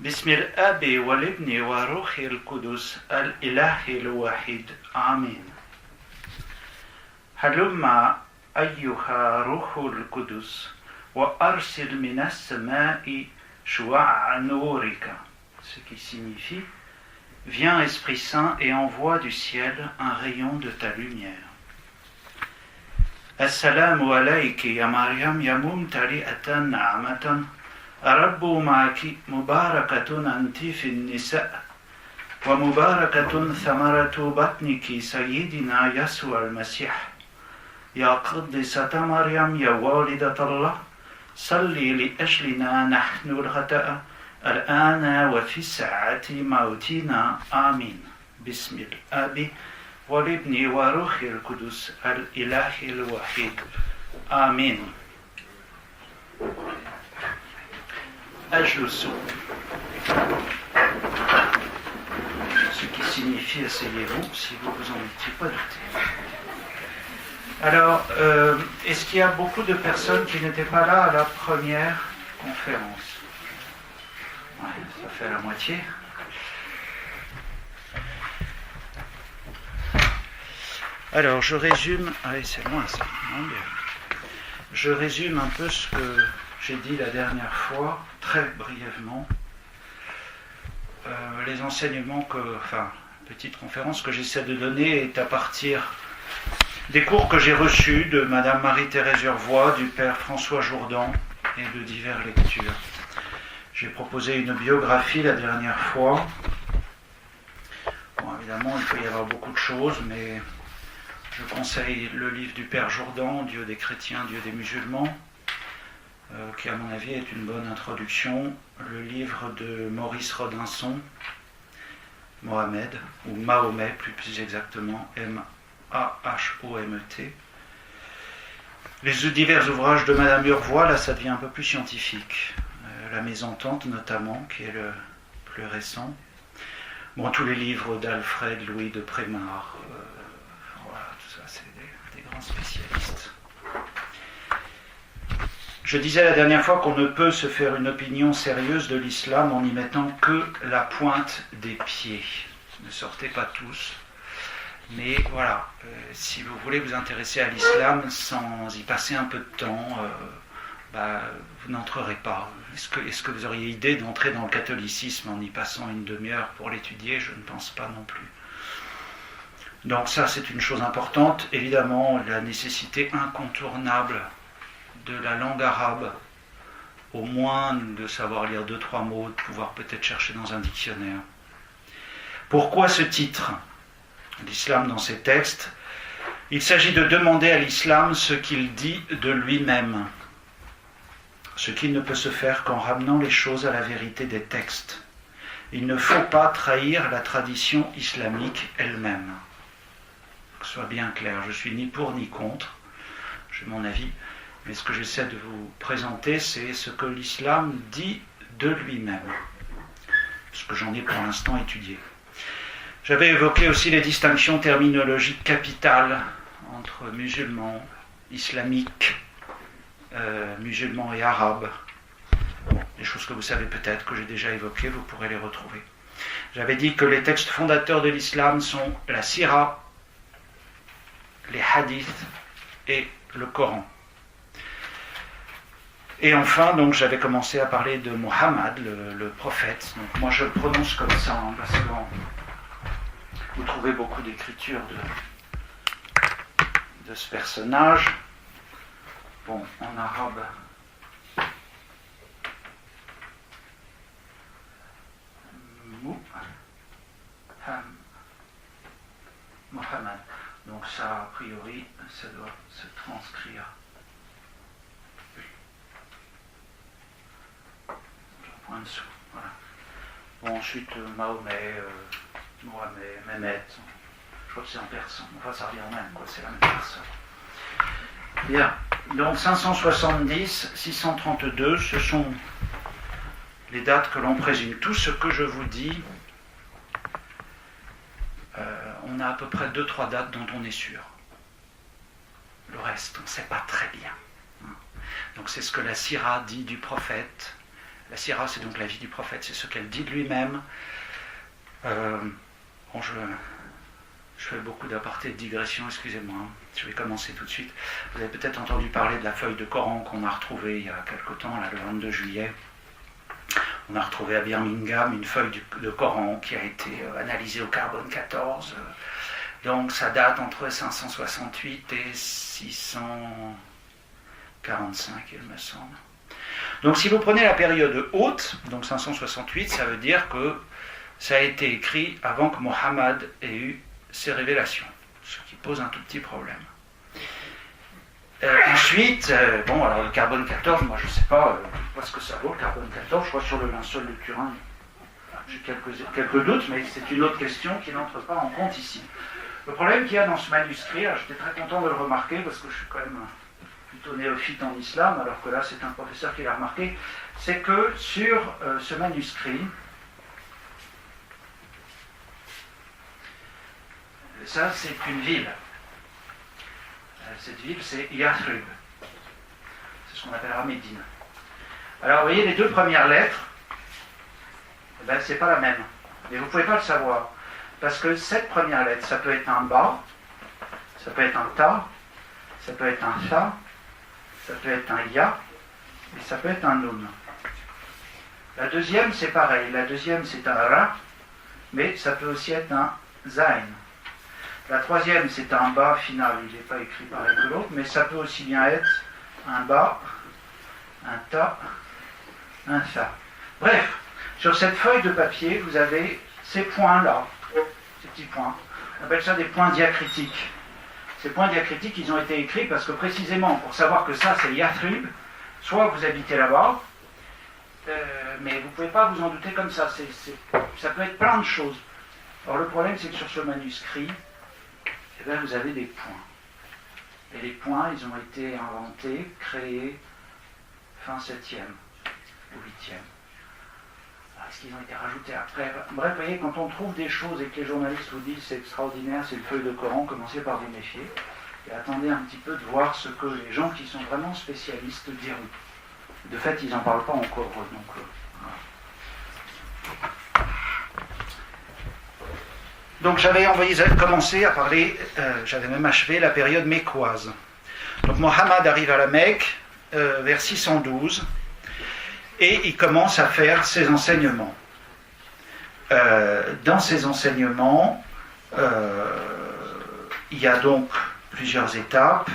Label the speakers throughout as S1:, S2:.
S1: بسم الآب والابن والروح القدس الإله الواحد آمين. هلم أيها روح القدس وأرسل من السماء شعاع نورك, ce qui signifie viens Esprit Saint et envoie du ciel un rayon de ta lumière. Assalamu alayki ya Maryam ya mumtali'atan na'matan الرب معك مباركة أنت في النساء ومباركة ثمرة بطنك سيدنا يسوع المسيح. يا قدسة مريم يا والدة الله صلي لأجلنا نحن الخطأ الآن وفي ساعة موتنا آمين. بسم الآب والابن وروح القدس الإله الواحد آمين. Ajoussou, ce qui signifie asseyez-vous si vous vous en étiez pas douté. Alors, est-ce qu'il y a beaucoup de personnes qui n'étaient pas là à la première conférence? Ouais, ça fait la moitié. Alors, je résume. Allez, c'est loin ça. Non, bien. Je résume un peu ce que j'ai dit la dernière fois, très brièvement. Les enseignements petite conférence que j'essaie de donner est à partir des cours que j'ai reçus de Madame Marie-Thérèse Urvois, du Père François Jourdan et de diverses lectures. J'ai proposé une biographie la dernière fois. Bon, évidemment, il peut y avoir beaucoup de choses, mais je conseille le livre du Père Jourdan, Dieu des chrétiens, Dieu des musulmans, qui à mon avis est une bonne introduction, le livre de Maurice Rodinson, Mohamed, ou Mahomet plus exactement, M-A-H-O-M-E-T. Les divers ouvrages de Madame Urvois, là ça devient un peu plus scientifique, La Mésentente notamment, qui est le plus récent. Bon, tous les livres d'Alfred Louis de Prémard, voilà, tout ça c'est des grands spécialistes. Je disais la dernière fois qu'on ne peut se faire une opinion sérieuse de l'islam en n'y mettant que la pointe des pieds. Ne sortez pas tous. Mais voilà, si vous voulez vous intéresser à l'islam sans y passer un peu de temps, vous n'entrerez pas. Est-ce que vous auriez idée d'entrer dans le catholicisme en y passant une demi-heure pour l'étudier? Je ne pense pas non plus. Donc ça, c'est une chose importante. Évidemment, la nécessité incontournable de la langue arabe, au moins de savoir lire 2-3 mots, de pouvoir peut-être chercher dans un dictionnaire. Pourquoi ce titre? L'islam dans ses textes. Il s'agit de demander à l'islam ce qu'il dit de lui-même, ce qui ne peut se faire qu'en ramenant les choses à la vérité des textes. Il ne faut pas trahir la tradition islamique elle-même. Que ce soit bien clair, je suis ni pour ni contre, j'ai mon avis. Mais ce que j'essaie de vous présenter, c'est ce que l'islam dit de lui-même, ce que j'en ai pour l'instant étudié. J'avais évoqué aussi les distinctions terminologiques capitales entre musulmans, islamiques, musulmans et arabes. Bon, des choses que vous savez peut-être, que j'ai déjà évoquées, vous pourrez les retrouver. J'avais dit que les textes fondateurs de l'islam sont la Sira, les hadiths et le Coran. Et enfin, donc, j'avais commencé à parler de Mohammed, le prophète. Donc, moi, je le prononce comme ça, parce que vous trouvez beaucoup d'écritures de ce personnage. Bon, en arabe, Mohammed. Donc ça, a priori, ça doit se transcrire. En dessous, voilà. Bon, ensuite Mahomet, Mohamed, Mehmet, je crois que c'est en persan, enfin ça revient au même, quoi, c'est la même personne. Bien, donc 570, 632, ce sont les dates que l'on présume. Tout ce que je vous dis, on a à peu près 2-3 dates dont on est sûr. Le reste, on ne sait pas très bien. Donc c'est ce que la Sira dit du prophète, La sira, c'est donc la vie du prophète, c'est ce qu'elle dit de lui-même. Bon, je fais beaucoup d'apartés de digression, excusez-moi, je vais commencer tout de suite. Vous avez peut-être entendu parler de la feuille de Coran qu'on a retrouvée il y a quelque temps, là, le 22 juillet. On a retrouvé à Birmingham une feuille de Coran qui a été analysée au carbone 14. Donc ça date entre 568 et 645, il me semble. Donc si vous prenez la période haute, donc 568, ça veut dire que ça a été écrit avant que Mohammed ait eu ses révélations, ce qui pose un tout petit problème. Ensuite, bon, alors le carbone 14, moi je ne sais pas ce que ça vaut, le carbone 14, je crois sur le linceul de Turin, j'ai quelques doutes, mais c'est une autre question qui n'entre pas en compte ici. Le problème qu'il y a dans ce manuscrit, j'étais très content de le remarquer, parce que je suis quand même plutôt néophyte en islam, alors que là c'est un professeur qui l'a remarqué, c'est que sur ce manuscrit, ça c'est une ville. Cette ville, c'est Yathrib. C'est ce qu'on appellera Médine. Alors, vous voyez, les deux premières lettres, eh ben, c'est pas la même. Mais vous ne pouvez pas le savoir. Parce que cette première lettre, ça peut être un ba, ça peut être un ta, ça peut être un tha, ça peut être un ya, et ça peut être un nun. La deuxième, c'est pareil. La deuxième, c'est un ra, mais ça peut aussi être un zain. La troisième, c'est un ba final, il n'est pas écrit pareil que l'autre, mais ça peut aussi bien être un ba, un ta, un tha. Bref, sur cette feuille de papier, vous avez ces points-là, ces petits points. On appelle ça des points diacritiques. Ces points diacritiques, ils ont été écrits parce que précisément, pour savoir que ça, c'est Yathrib, soit vous habitez là-bas, mais vous ne pouvez pas vous en douter comme ça. Ça peut être plein de choses. Alors le problème, c'est que sur ce manuscrit, eh bien, vous avez des points. Et les points, ils ont été inventés, créés fin 7e ou 8e. Est-ce qu'ils ont été rajoutés après? Bref, vous voyez, quand on trouve des choses et que les journalistes vous disent c'est extraordinaire, c'est une feuille de Coran, commencez par vous méfier. Et attendez un petit peu de voir ce que les gens qui sont vraiment spécialistes diront. De fait, ils n'en parlent pas encore. Donc, voilà. Donc j'avais commencé à parler, j'avais même achevé la période mécoise. Donc Mohammed arrive à la Mecque vers 612 et il commence à faire ses enseignements. Dans ces enseignements, il y a donc plusieurs étapes.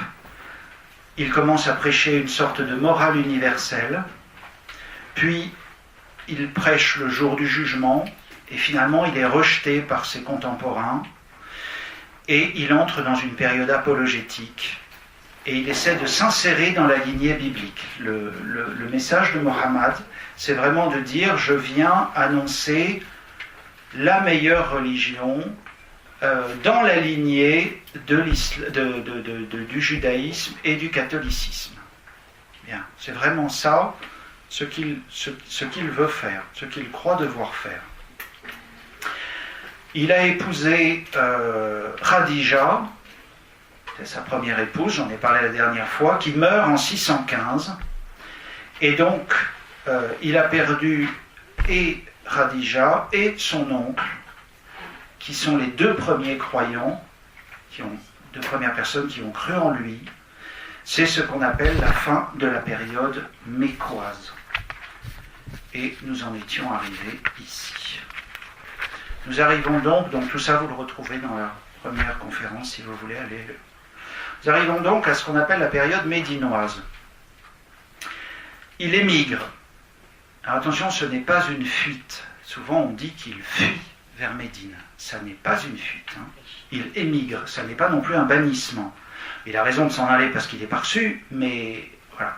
S1: Il commence à prêcher une sorte de morale universelle, puis il prêche le jour du jugement, et finalement il est rejeté par ses contemporains, et il entre dans une période apologétique, et il essaie de s'insérer dans la lignée biblique. Le message de Mohammed, c'est vraiment de dire, je viens annoncer la meilleure religion dans la lignée du judaïsme et du catholicisme. Bien, c'est vraiment ça ce qu'il veut faire, ce qu'il croit devoir faire. Il a épousé Khadija, c'est sa première épouse, j'en ai parlé la dernière fois, qui meurt en 615. Et donc, il a perdu et Khadija et son oncle, qui sont les deux premiers croyants, deux premières personnes qui ont cru en lui. C'est ce qu'on appelle la fin de la période mécoise. Et nous en étions arrivés ici. Nous arrivons donc tout ça vous le retrouvez dans la première conférence si vous voulez aller. Nous arrivons donc à ce qu'on appelle la période médinoise. Il émigre. Alors attention, ce n'est pas une fuite. Souvent on dit qu'il fuit vers Médine. Ça n'est pas une fuite. Hein. Il émigre. Ça n'est pas non plus un bannissement. Il a raison de s'en aller parce qu'il est pas reçu, mais voilà.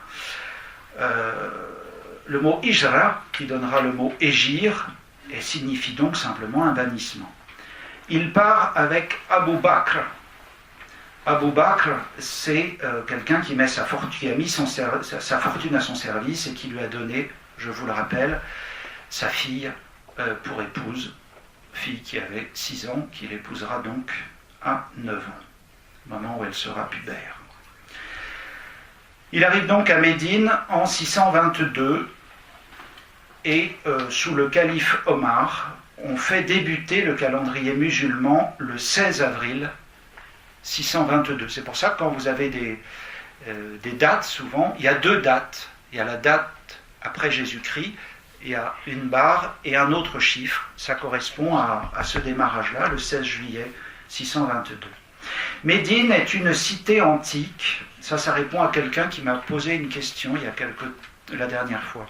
S1: Le mot hijra, qui donnera le mot égir, et signifie donc simplement un bannissement. Il part avec Abu Bakr. Abu Bakr, c'est quelqu'un qui met sa fortune à son service et qui lui a donné, je vous le rappelle, sa fille pour épouse, fille qui avait 6 ans, qu'il épousera donc à 9 ans, au moment où elle sera pubère. Il arrive donc à Médine en 622. et sous le calife Omar, on fait débuter le calendrier musulman le 16 avril 622. C'est pour ça que quand vous avez des dates, souvent, il y a deux dates. Il y a la date après Jésus-Christ, il y a une barre et un autre chiffre. Ça correspond à ce démarrage-là, le 16 juillet 622. Médine est une cité antique. Ça répond à quelqu'un qui m'a posé une question la dernière fois.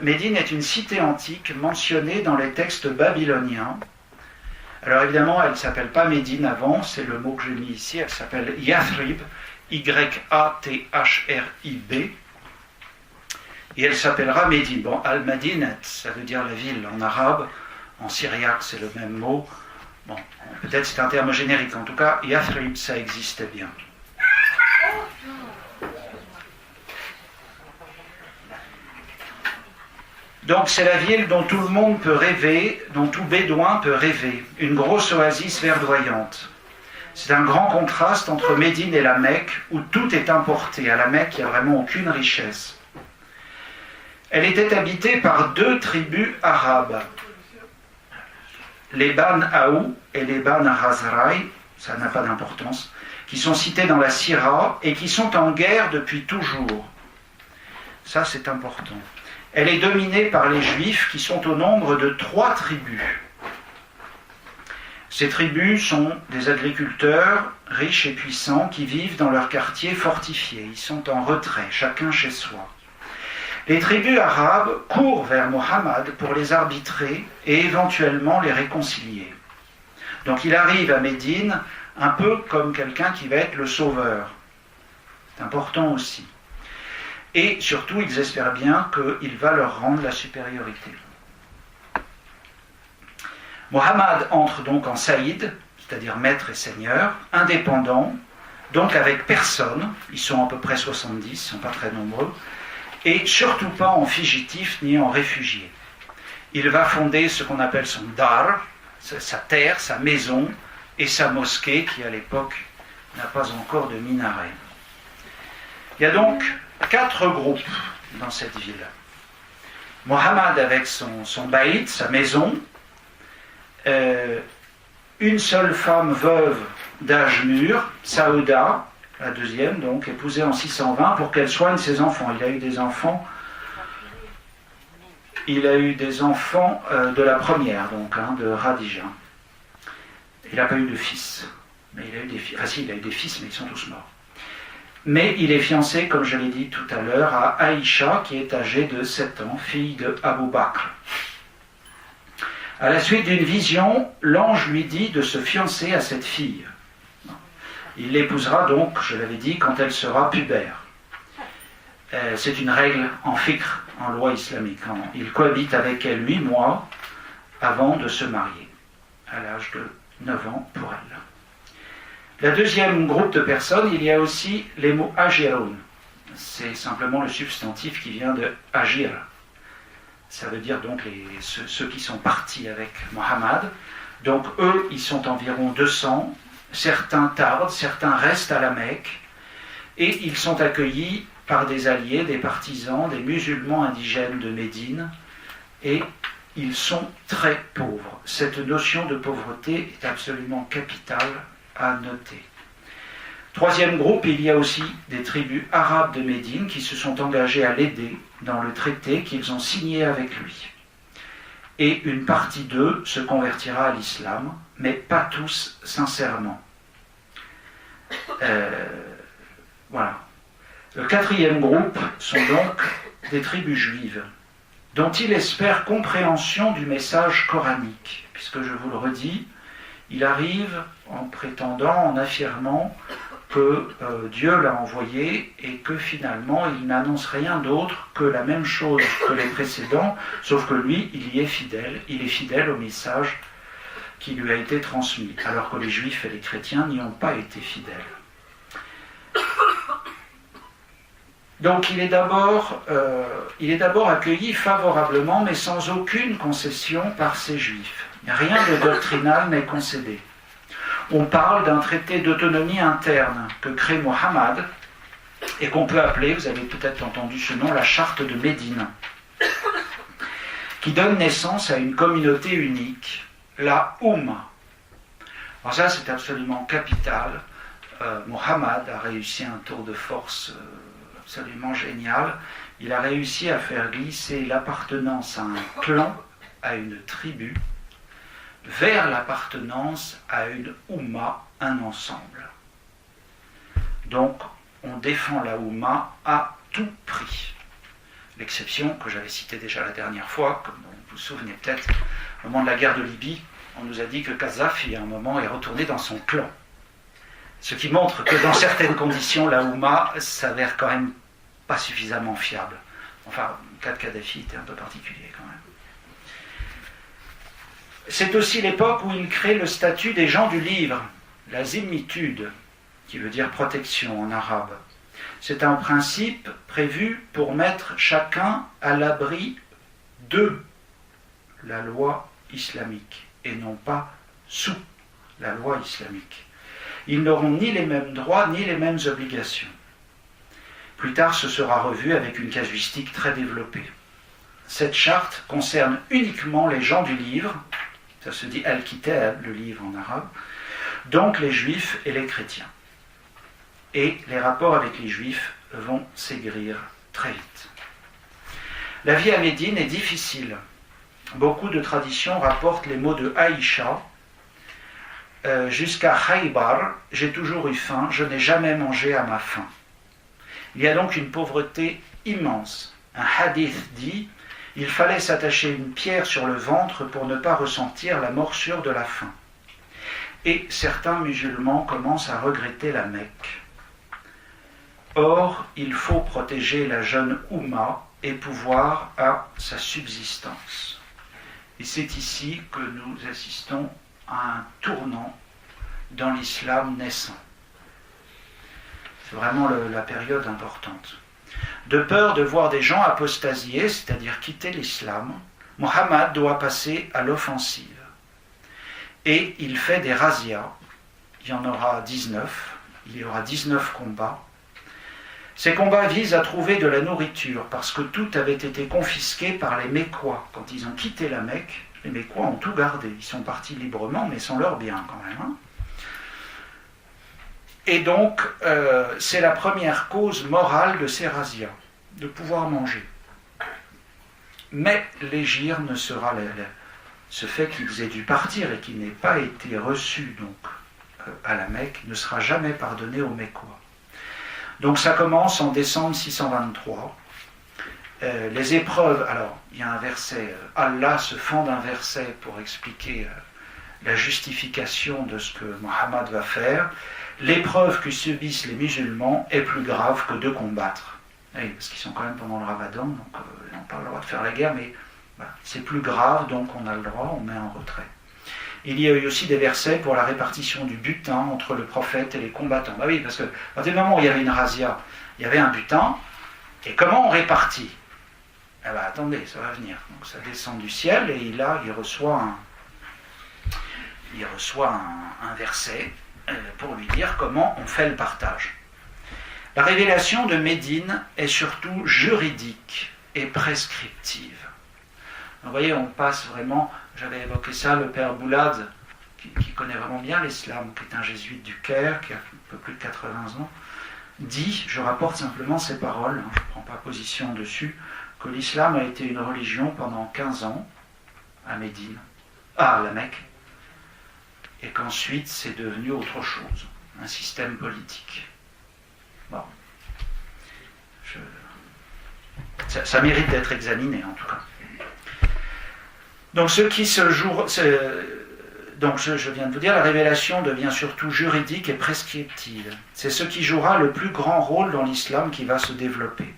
S1: Médine est une cité antique mentionnée dans les textes babyloniens. Alors évidemment, elle ne s'appelle pas Médine avant, c'est le mot que j'ai mis ici, elle s'appelle Yathrib, Y-A-T-H-R-I-B, et elle s'appellera Médine. Bon, Al-Madinat, ça veut dire la ville en arabe, en syriaque c'est le même mot. Bon, peut-être c'est un terme générique, en tout cas, Yathrib, ça existait bien. Donc c'est la ville dont tout le monde peut rêver, dont tout bédouin peut rêver, une grosse oasis verdoyante. C'est un grand contraste entre Médine et la Mecque, où tout est importé. À la Mecque, il n'y a vraiment aucune richesse. Elle était habitée par deux tribus arabes, les Ban Aou et les Ban Razraï, ça n'a pas d'importance, qui sont cités dans la Sira et qui sont en guerre depuis toujours. Ça, c'est important. Elle est dominée par les Juifs qui sont au nombre de 3 tribus. Ces tribus sont des agriculteurs riches et puissants qui vivent dans leurs quartiers fortifiés. Ils sont en retrait, chacun chez soi. Les tribus arabes courent vers Mohammed pour les arbitrer et éventuellement les réconcilier. Donc il arrive à Médine un peu comme quelqu'un qui va être le sauveur. C'est important aussi. Et surtout, ils espèrent bien qu'il va leur rendre la supériorité. Mohammed entre donc en Saïd, c'est-à-dire maître et seigneur, indépendant, donc avec personne, ils sont à peu près 70, ils ne sont pas très nombreux, et surtout pas en fugitif ni en réfugié. Il va fonder ce qu'on appelle son dar, sa terre, sa maison, et sa mosquée, qui à l'époque n'a pas encore de minaret. Il y a donc 4 groupes dans cette ville. Mohammed avec son baït, sa maison, une seule femme veuve d'âge mûr, Saouda, la deuxième, donc épousée en 620 pour qu'elle soigne ses enfants. Il a eu des enfants. Il a eu des enfants de la première, donc, de Radija. Il n'a pas eu de fils. Mais il a eu des fils. Enfin si, il a eu des fils, mais ils sont tous morts. Mais il est fiancé, comme je l'ai dit tout à l'heure, à Aïcha, qui est âgée de 7 ans, fille de Abu Bakr. À la suite d'une vision, l'ange lui dit de se fiancer à cette fille. Il l'épousera donc, je l'avais dit, quand elle sera pubère. C'est une règle en fiqh, en loi islamique. Il cohabite avec elle 8 mois avant de se marier, à l'âge de 9 ans pour elle. La deuxième groupe de personnes, il y a aussi les mots ajiroun. C'est simplement le substantif qui vient de agir. Ça veut dire donc ceux qui sont partis avec Mohammed. Donc eux, ils sont environ 200. Certains tardent, certains restent à la Mecque. Et ils sont accueillis par des alliés, des partisans, des musulmans indigènes de Médine. Et ils sont très pauvres. Cette notion de pauvreté est absolument capitale à noter. Troisième groupe, il y a aussi des tribus arabes de Médine qui se sont engagées à l'aider dans le traité qu'ils ont signé avec lui. Et une partie d'eux se convertira à l'islam, mais pas tous sincèrement. Voilà. Le quatrième groupe sont donc des tribus juives, dont il espère compréhension du message coranique, puisque je vous le redis, il arrive en prétendant, en affirmant que Dieu l'a envoyé et que finalement il n'annonce rien d'autre que la même chose que les précédents, sauf que lui, il est fidèle au message qui lui a été transmis, alors que les juifs et les chrétiens n'y ont pas été fidèles. Donc il est d'abord accueilli favorablement, mais sans aucune concession par ces juifs. Rien de doctrinal n'est concédé. On parle d'un traité d'autonomie interne que crée Mohammed et qu'on peut appeler, vous avez peut-être entendu ce nom, la charte de Médine. qui donne naissance à une communauté unique, la Oumma. Alors ça, c'est absolument capital. Mohammed a réussi un tour de force absolument génial. Il a réussi à faire glisser l'appartenance à un clan, à une tribu, vers l'appartenance à une Oumma, un ensemble. Donc, on défend la Oumma à tout prix. L'exception que j'avais citée déjà la dernière fois, comme vous vous souvenez peut-être, au moment de la guerre de Libye, on nous a dit que Kadhafi, à un moment, est retourné dans son clan. Ce qui montre que dans certaines conditions, la Oumma s'avère quand même pas suffisamment fiable. Enfin, le cas de Kadhafi était un peu particulier quand même. C'est aussi l'époque où il crée le statut des gens du livre, la zimmitude, qui veut dire protection en arabe. C'est un principe prévu pour mettre chacun à l'abri de la loi islamique et non pas sous la loi islamique. Ils n'auront ni les mêmes droits ni les mêmes obligations. Plus tard, ce sera revu avec une casuistique très développée. Cette charte concerne uniquement les gens du livre, ça se dit Al-Kitab, le livre en arabe, donc les juifs et les chrétiens. Et les rapports avec les juifs vont s'aigrir très vite. La vie à Médine est difficile. Beaucoup de traditions rapportent les mots de Aïcha. Jusqu'à Khaybar, j'ai toujours eu faim, je n'ai jamais mangé à ma faim. Il y a donc une pauvreté immense. Un hadith dit, il fallait s'attacher une pierre sur le ventre pour ne pas ressentir la morsure de la faim. Et certains musulmans commencent à regretter la Mecque. Or, il faut protéger la jeune Oumma et pouvoir à sa subsistance. Et c'est ici que nous assistons à un tournant dans l'islam naissant. C'est vraiment la période importante. De peur de voir des gens apostasier, c'est-à-dire quitter l'islam, Mohammed doit passer à l'offensive. Et il fait des razzias. Il y en aura 19. Il y aura 19 combats. Ces combats visent à trouver de la nourriture, parce que tout avait été confisqué par les Mécois. Quand ils ont quitté la Mecque, les Mécois ont tout gardé. Ils sont partis librement, mais sans leurs biens quand même. Hein. Et donc, c'est la première cause morale de ces razzias, de pouvoir manger. Mais l'hégire ne sera ce fait qu'ils aient dû partir et qu'ils n'aient pas été reçus donc, à la Mecque ne sera jamais pardonné aux Mécois. Donc ça commence en décembre 623. Les épreuves, alors il y a un verset, Allah se fend d'un verset pour expliquer la justification de ce que Mohammed va faire. L'épreuve que subissent les musulmans est plus grave que de combattre. Oui, parce qu'ils sont quand même pendant le ramadan, donc ils n'ont pas le droit de faire la guerre, mais voilà, c'est plus grave, donc on a le droit, on met en retrait. Il y a eu aussi des versets pour la répartition du butin entre le prophète et les combattants. Bah oui, parce que à partir du moment où il y avait une razzia, il y avait un butin, et comment on répartit? Eh bien attendez, ça va venir. Donc ça descend du ciel, et là il reçoit un verset pour lui dire comment on fait le partage. La révélation de Médine est surtout juridique et prescriptive. Vous voyez, on passe vraiment, j'avais évoqué ça, le père Boulad, qui connaît vraiment bien l'islam, qui est un jésuite du Caire, qui a un peu plus de 80 ans, dit, je rapporte simplement ces paroles, je ne prends pas position dessus, que l'islam a été une religion pendant 15 ans à Médine, à la Mecque, et qu'ensuite c'est devenu autre chose, un système politique. Bon. Ça mérite d'être examiné en tout cas. Donc ce qui se joue, donc je viens de vous dire, la révélation devient surtout juridique et prescriptive. C'est ce qui jouera le plus grand rôle dans l'islam qui va se développer.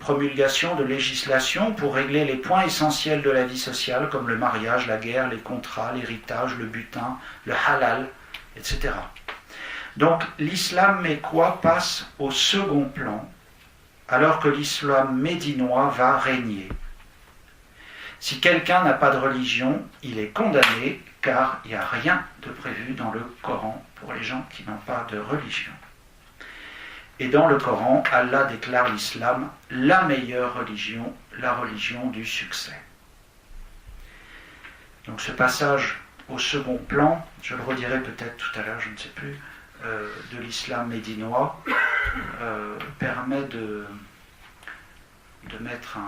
S1: Promulgation de législation pour régler les points essentiels de la vie sociale comme le mariage, la guerre, les contrats, l'héritage, le butin, le halal, etc. Donc l'islam mécois passe au second plan alors que l'islam médinois va régner. Si quelqu'un n'a pas de religion, il est condamné car il n'y a rien de prévu dans le Coran pour les gens qui n'ont pas de religion. Et dans le Coran, Allah déclare l'islam la meilleure religion, la religion du succès. Donc ce passage au second plan, je le redirai peut-être tout à l'heure, je ne sais plus, de l'islam médinois, permet de mettre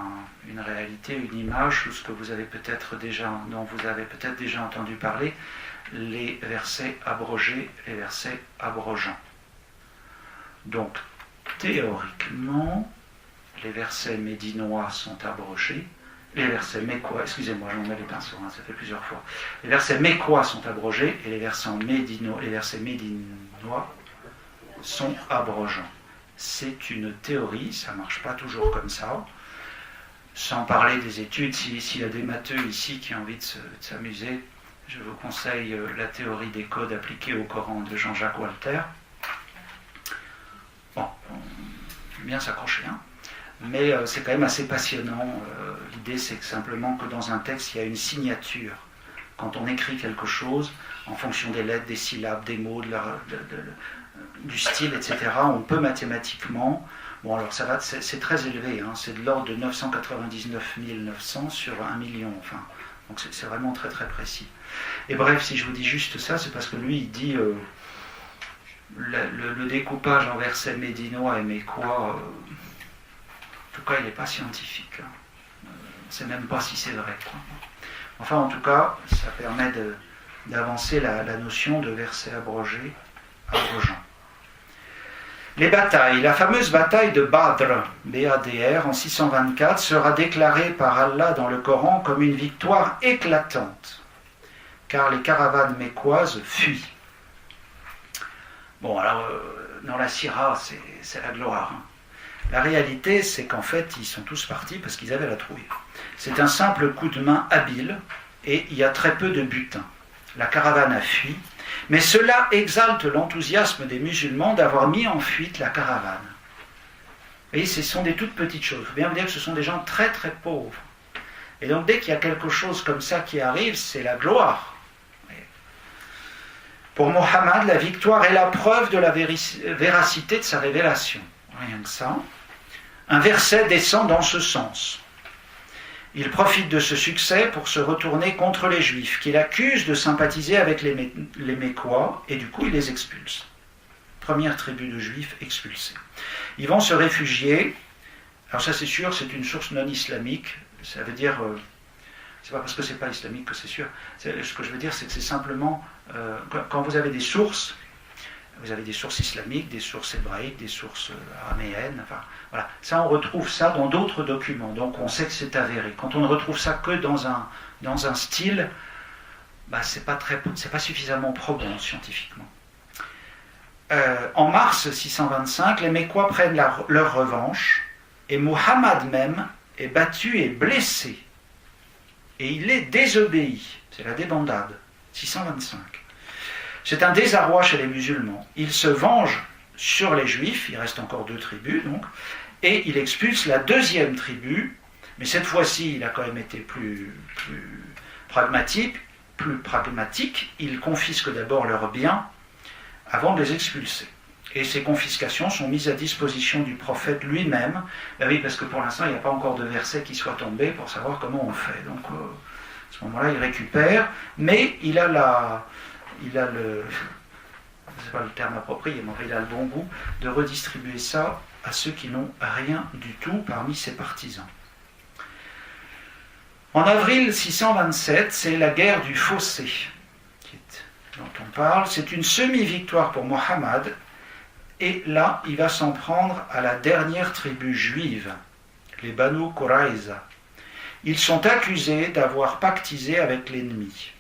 S1: une réalité, une image, ou ce que vous avez peut-être déjà, dont vous avez peut-être déjà entendu parler, les versets abrogés, les versets abrogeants. Donc, théoriquement, les versets médinois sont abrogés, les versets mécois, excusez-moi, j'en mets les pinceaux, ça fait plusieurs fois. Les versets mécois sont abrogés et les versets médinois sont abrogeants. C'est une théorie, ça ne marche pas toujours comme ça. Sans parler des études, s'il y a des matheux ici qui ont envie de s'amuser, je vous conseille la théorie des codes appliqués au Coran de Jean-Jacques Walter. Bon, on peut bien s'accrocher, mais c'est quand même assez passionnant. L'idée, c'est que simplement que dans un texte, il y a une signature. Quand on écrit quelque chose, en fonction des lettres, des syllabes, des mots, du style, etc., on peut mathématiquement... Bon, alors ça va, c'est très élevé, c'est de l'ordre de 999 900 sur 1 million, enfin. Donc c'est vraiment très très précis. Et bref, si je vous dis juste ça, c'est parce que lui, il dit le découpage en versets médinois et mécois, en tout cas, il n'est pas scientifique. On ne sait même pas si c'est vrai, quoi. Enfin, en tout cas, ça permet d'avancer la notion de verset abrogé, abrogeant. Les batailles. La fameuse bataille de Badr, B-A-D-R, en 624, sera déclarée par Allah dans le Coran comme une victoire éclatante, car les caravanes mécoises fuient. Bon, alors, dans la Sira, c'est la gloire. La réalité, c'est qu'en fait, ils sont tous partis parce qu'ils avaient la trouille. C'est un simple coup de main habile, et il y a très peu de butin. La caravane a fui, mais cela exalte l'enthousiasme des musulmans d'avoir mis en fuite la caravane. Vous voyez, ce sont des toutes petites choses. Il faut bien vous dire que ce sont des gens très très pauvres. Et donc dès qu'il y a quelque chose comme ça qui arrive, c'est la gloire. Pour Mohammed, la victoire est la preuve de la véracité de sa révélation. Rien que ça. Un verset descend dans ce sens. Il profite de ce succès pour se retourner contre les Juifs, qu'il accuse de sympathiser avec les Mécois, et du coup il les expulse. Première tribu de Juifs expulsés. Ils vont se réfugier, alors ça c'est sûr, c'est une source non islamique, ça veut dire, c'est pas parce que c'est pas islamique que c'est sûr, ce que je veux dire c'est que c'est simplement, quand vous avez des sources islamiques, des sources hébraïques, des sources araméennes, enfin, voilà. Ça, on retrouve ça dans d'autres documents, donc on sait que c'est avéré. Quand on ne retrouve ça que dans un style, c'est pas suffisamment probant scientifiquement. En mars 625, les Mécois prennent leur revanche, et Muhammad même est battu et blessé, et il est désobéi. C'est la débandade, 625. C'est un désarroi chez les musulmans. Il se venge sur les Juifs, il reste encore 2 tribus, donc, et il expulse la 2e tribu, mais cette fois-ci, il a quand même été plus pragmatique, il confisque d'abord leurs biens avant de les expulser. Et ces confiscations sont mises à disposition du prophète lui-même. Ben oui, parce que pour l'instant, il n'y a pas encore de verset qui soit tombé pour savoir comment on fait. Donc, à ce moment-là, il récupère, mais il a le, c'est pas le terme approprié, mais il a le bon goût de redistribuer ça à ceux qui n'ont rien du tout parmi ses partisans. En avril 627, c'est la guerre du fossé dont on parle. C'est une semi-victoire pour Mohammed, et là, il va s'en prendre à la dernière tribu juive, les Banu Quraïza. Ils sont accusés d'avoir pactisé avec l'ennemi.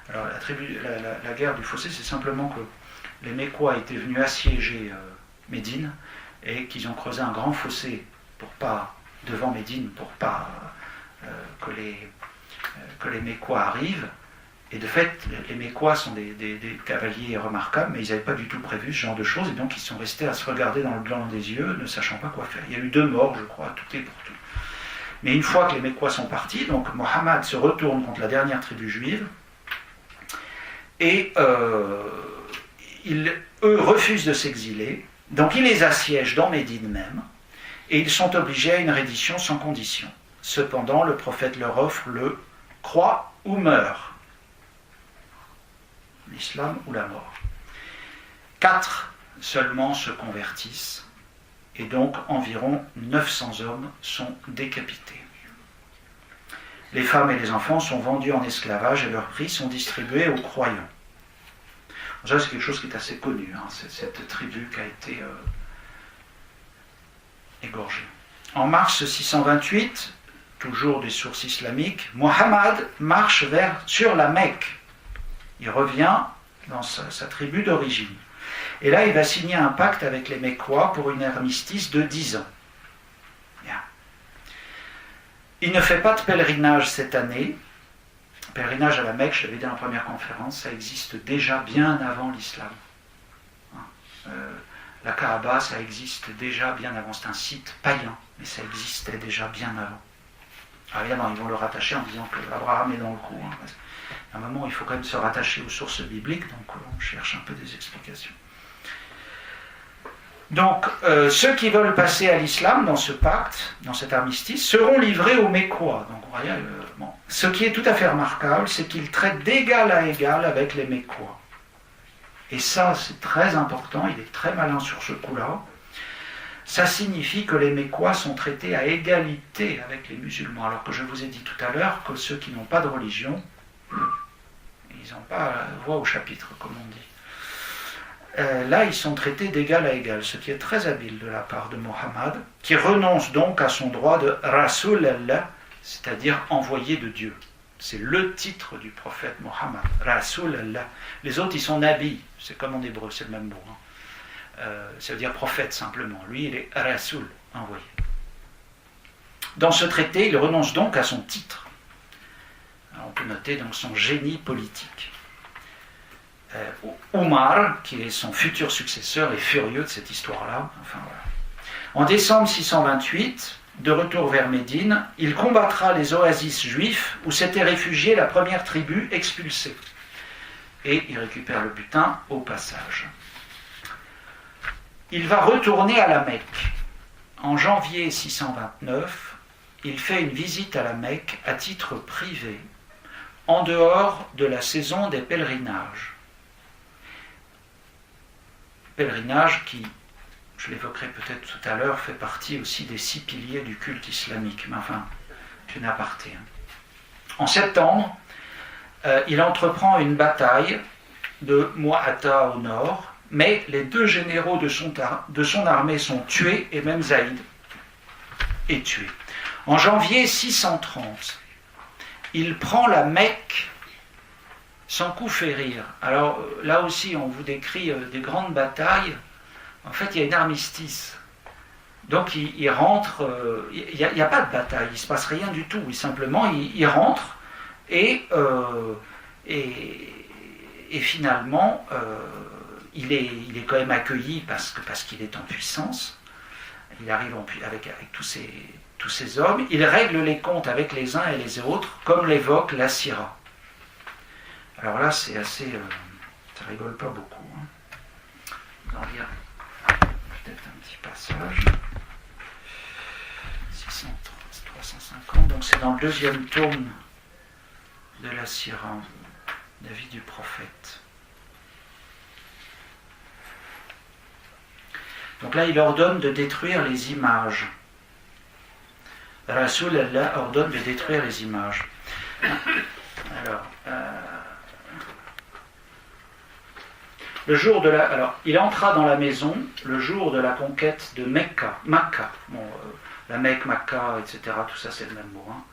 S1: Alors la guerre du fossé, c'est simplement que les Mécois étaient venus assiéger Médine et qu'ils ont creusé un grand fossé devant Médine pour pas que les Mécois arrivent. Et de fait, les Mécois sont des cavaliers remarquables, mais ils n'avaient pas du tout prévu ce genre de choses, et donc ils sont restés à se regarder dans le blanc des yeux, ne sachant pas quoi faire. Il y a eu 2 morts, je crois, tout et pour tout. Mais une fois que les Mécois sont partis, donc Mohammed se retourne contre la dernière tribu juive, et eux refusent de s'exiler, donc ils les assiègent dans Médine même, et ils sont obligés à une reddition sans condition. Cependant, le prophète leur offre le croit ou meurt. L'islam ou la mort. 4 seulement se convertissent, et donc environ 900 hommes sont décapités. Les femmes et les enfants sont vendus en esclavage et leurs prix sont distribués aux croyants. Ça, c'est quelque chose qui est assez connu, hein. C'est cette tribu qui a été égorgée. En mars 628, toujours des sources islamiques, Mohammed marche sur la Mecque. Il revient dans sa tribu d'origine. Et là, il va signer un pacte avec les Mécois pour une armistice de 10 ans. Bien. Il ne fait pas de pèlerinage cette année. Pèlerinage à la Mecque, je l'avais dit dans la première conférence, ça existe déjà bien avant l'islam. La Kaaba, ça existe déjà bien avant. C'est un site païen, mais ça existait déjà bien avant. Alors évidemment, ils vont le rattacher en disant que Abraham est dans le coup. Hein. À un moment, il faut quand même se rattacher aux sources bibliques, donc on cherche un peu des explications. Donc, ceux qui veulent passer à l'islam dans ce pacte, dans cet armistice, seront livrés aux Mécois. Donc, vous voyez, bon. Ce qui est tout à fait remarquable, c'est qu'ils traitent d'égal à égal avec les Mécois. Et ça, c'est très important, il est très malin sur ce coup-là. Ça signifie que les Mécois sont traités à égalité avec les musulmans, alors que je vous ai dit tout à l'heure que ceux qui n'ont pas de religion, ils n'ont pas voix au chapitre, comme on dit. Là, ils sont traités d'égal à égal, ce qui est très habile de la part de Mohammed, qui renonce donc à son droit de Rasul Allah, c'est-à-dire envoyé de Dieu. C'est le titre du prophète Mohammed, Rasul Allah. Les autres, ils sont Nabi, c'est comme en hébreu, c'est le même mot. Hein. Ça veut dire prophète simplement. Lui, il est Rasul, envoyé. Dans ce traité, il renonce donc à son titre. Alors, on peut noter donc son génie politique. Omar, qui est son futur successeur, est furieux de cette histoire-là. Enfin, voilà. En décembre 628, de retour vers Médine, il combattra les oasis juifs où s'était réfugiée la première tribu expulsée. Et il récupère le butin au passage. Il va retourner à la Mecque. En janvier 629, il fait une visite à la Mecque à titre privé, en dehors de la saison des pèlerinages. Pèlerinage qui, je l'évoquerai peut-être tout à l'heure, fait partie aussi des 6 piliers du culte islamique, mais enfin, c'est une aparté. En septembre, il entreprend une bataille de Mu'ata au nord, mais les 2 généraux de son armée sont tués, et même Zaïd est tué. En janvier 630, il prend la Mecque sans coup férir. Alors là aussi, on vous décrit des grandes batailles. En fait, il y a une armistice. Donc il rentre, il n'y a pas de bataille, il ne se passe rien du tout. Simplement, il rentre et finalement, il est quand même accueilli parce qu'il est en puissance. Il arrive avec tous ces hommes. Il règle les comptes avec les uns et les autres, comme l'évoque la Sira. Alors là, c'est assez... ça rigole pas beaucoup. Hein. On va lire peut-être un petit passage. 350. Donc c'est dans le 2e tome de la Sira, la vie du prophète. Donc là, il ordonne de détruire les images. Rasul Allah ordonne de détruire les images. Alors... il entra dans la maison le jour de la conquête de Makkah. Bon, la Mecque, Makkah, etc., tout ça c'est le même mot. Hein.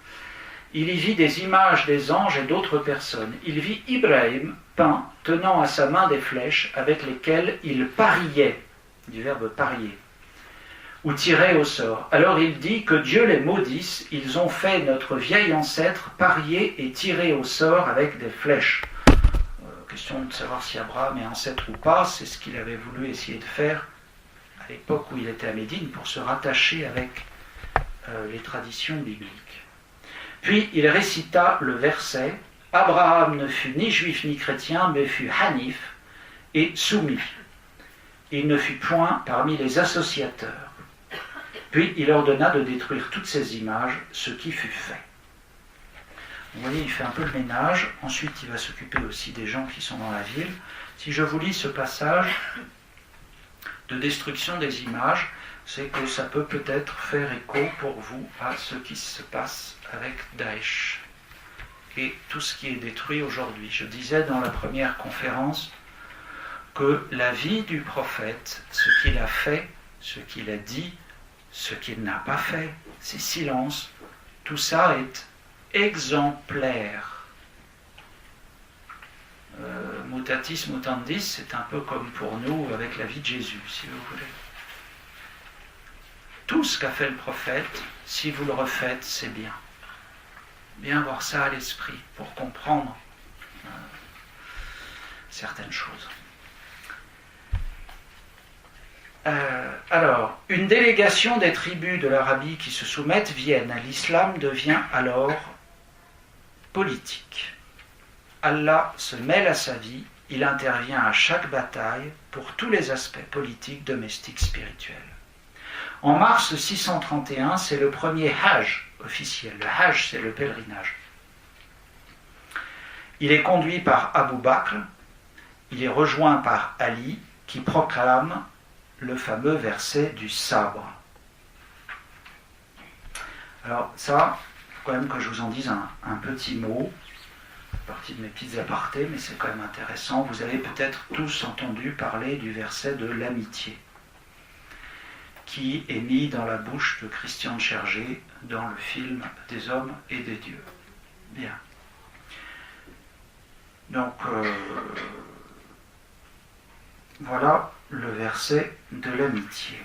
S1: Il y vit des images des anges et d'autres personnes. Il vit Ibrahim peint, tenant à sa main des flèches avec lesquelles il pariait, du verbe parier, ou tirait au sort. Alors il dit que Dieu les maudisse, ils ont fait notre vieil ancêtre parier et tirer au sort avec des flèches. Question de savoir si Abraham est ancêtre ou pas, c'est ce qu'il avait voulu essayer de faire à l'époque où il était à Médine pour se rattacher avec les traditions bibliques. Puis il récita le verset « Abraham ne fut ni juif ni chrétien, mais fut hanif et soumis. Il ne fut point parmi les associateurs. » Puis il ordonna de détruire toutes ces images, ce qui fut fait. Vous voyez, il fait un peu le ménage. Ensuite, il va s'occuper aussi des gens qui sont dans la ville. Si je vous lis ce passage de destruction des images, c'est que ça peut peut-être faire écho pour vous à ce qui se passe avec Daesh et tout ce qui est détruit aujourd'hui. Je disais dans la première conférence que la vie du prophète, ce qu'il a fait, ce qu'il a dit, ce qu'il n'a pas fait, ses silences, tout ça est exemplaire. Mutatis mutandis, c'est un peu comme pour nous avec la vie de Jésus, si vous voulez. Tout ce qu'a fait le prophète, si vous le refaites, c'est bien. Bien avoir ça à l'esprit pour comprendre certaines choses. Alors, une délégation des tribus de l'Arabie qui se soumettent viennent à l'islam devient alors politique. Allah se mêle à sa vie, il intervient à chaque bataille pour tous les aspects politiques, domestiques, spirituels. En mars 631, c'est le premier Hajj officiel. Le Hajj, c'est le pèlerinage. Il est conduit par Abu Bakr, il est rejoint par Ali, qui proclame le fameux verset du sabre. Alors ça, il faut quand même que je vous en dise un petit mot, partie de mes petites apartés, mais c'est quand même intéressant. Vous avez peut-être tous entendu parler du verset de l'amitié, qui est mis dans la bouche de Christian Tchergé dans le film Des hommes et des dieux. Bien. Donc, voilà le verset de l'amitié.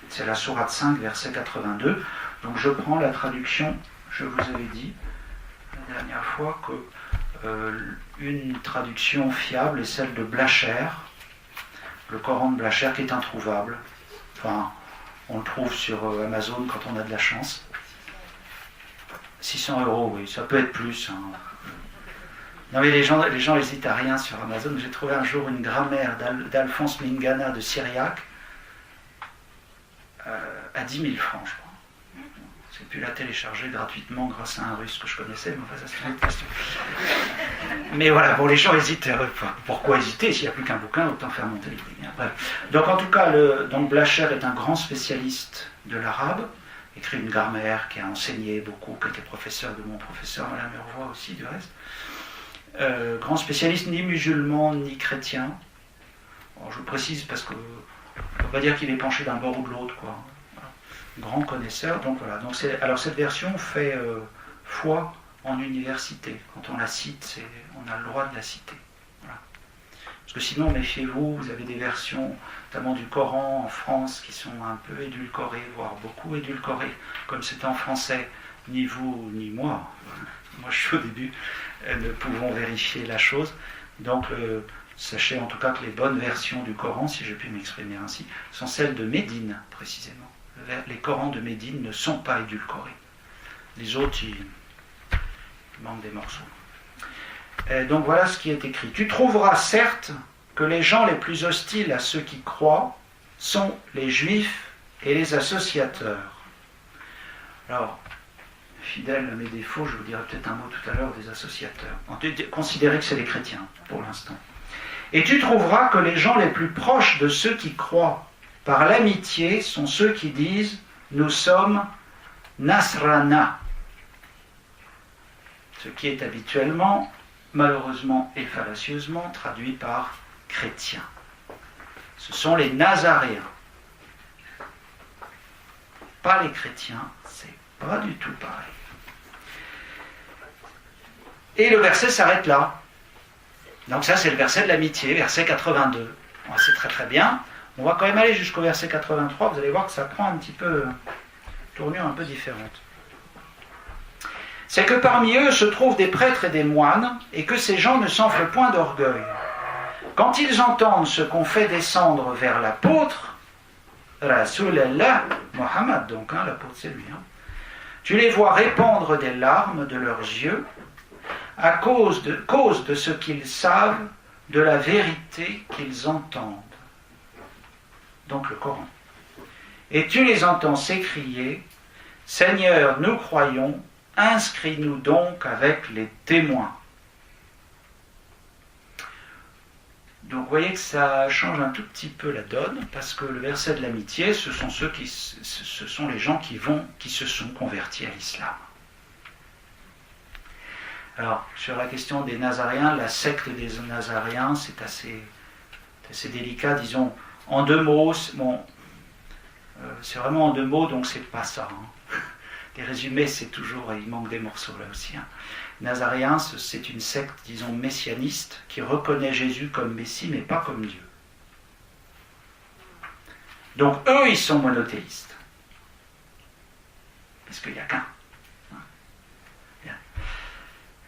S1: C'est la sourate 5, verset 82. Donc je prends la traduction, je vous avais dit la dernière fois que une traduction fiable est celle de Blacher, le Coran de Blacher qui est introuvable. Enfin, on le trouve sur Amazon quand on a de la chance. 600 €, oui, ça peut être plus. Hein. Non mais les gens hésitent à rien sur Amazon. J'ai trouvé un jour une grammaire d'Alphonse Mingana de Syriac à 10 000 francs, je crois. J'ai pu la télécharger gratuitement grâce à un russe que je connaissais, mais enfin ça c'est une autre question. Mais voilà, bon, les gens hésitent. Pourquoi hésiter? S'il n'y a plus qu'un bouquin, autant faire monter les prix. Donc en tout cas, donc Blacher est un grand spécialiste de l'arabe, écrit une grammaire qui a enseigné beaucoup, qui était professeur de mon professeur, Madame Urvois aussi du reste. Grand spécialiste ni musulman ni chrétien. Alors, je précise parce que on ne peut pas dire qu'il est penché d'un bord ou de l'autre, quoi. Voilà. Grand connaisseur. Donc voilà. Donc alors cette version fait foi en université. Quand on la cite, on a le droit de la citer. Voilà. Parce que sinon, méfiez-vous, vous avez des versions, notamment du Coran en France, qui sont un peu édulcorées, voire beaucoup édulcorées, comme c'est en français. Ni vous ni moi. Moi, je suis au début. Ne pouvons vérifier la chose. Donc, sachez en tout cas que les bonnes versions du Coran, si je puis m'exprimer ainsi, sont celles de Médine, précisément. Les Corans de Médine ne sont pas édulcorés. Les autres, il manque des morceaux. Donc, voilà ce qui est écrit. Tu trouveras certes que les gens les plus hostiles à ceux qui croient sont les Juifs et les associateurs. Alors, fidèle à mes défauts, je vous dirai peut-être un mot tout à l'heure des associateurs. Considérez que c'est les chrétiens, pour l'instant. Et tu trouveras que les gens les plus proches de ceux qui croient par l'amitié sont ceux qui disent « Nous sommes Nasrana », ce qui est habituellement, malheureusement et fallacieusement, traduit par « chrétiens ». Ce sont les Nazaréens. Pas les chrétiens, c'est pas du tout pareil. Et le verset s'arrête là. Donc ça, c'est le verset de l'amitié, verset 82. Bon, c'est très très bien. On va quand même aller jusqu'au verset 83. Vous allez voir que ça prend un petit peu une tournure un peu différente. C'est que parmi eux se trouvent des prêtres et des moines, et que ces gens ne s'enflent point d'orgueil. Quand ils entendent ce qu'on fait descendre vers l'apôtre, Rasulallah, Mohammed donc, l'apôtre c'est lui, tu les vois répandre des larmes de leurs yeux, à cause de ce qu'ils savent, de la vérité qu'ils entendent. Donc le Coran. Et tu les entends s'écrier, Seigneur, nous croyons, inscris-nous donc avec les témoins. Donc vous voyez que ça change un tout petit peu la donne, parce que le verset de l'amitié, ce sont les gens qui se sont convertis à l'islam. Alors, sur la question des Nazaréens, la secte des Nazaréens, c'est assez délicat, disons, en 2 mots, c'est vraiment en 2 mots, donc c'est pas ça. Les résumés, c'est toujours, il manque des morceaux là aussi. Nazaréens, c'est une secte, disons, messianiste, qui reconnaît Jésus comme Messie, mais pas comme Dieu. Donc eux, ils sont monothéistes. Parce qu'il n'y a qu'un.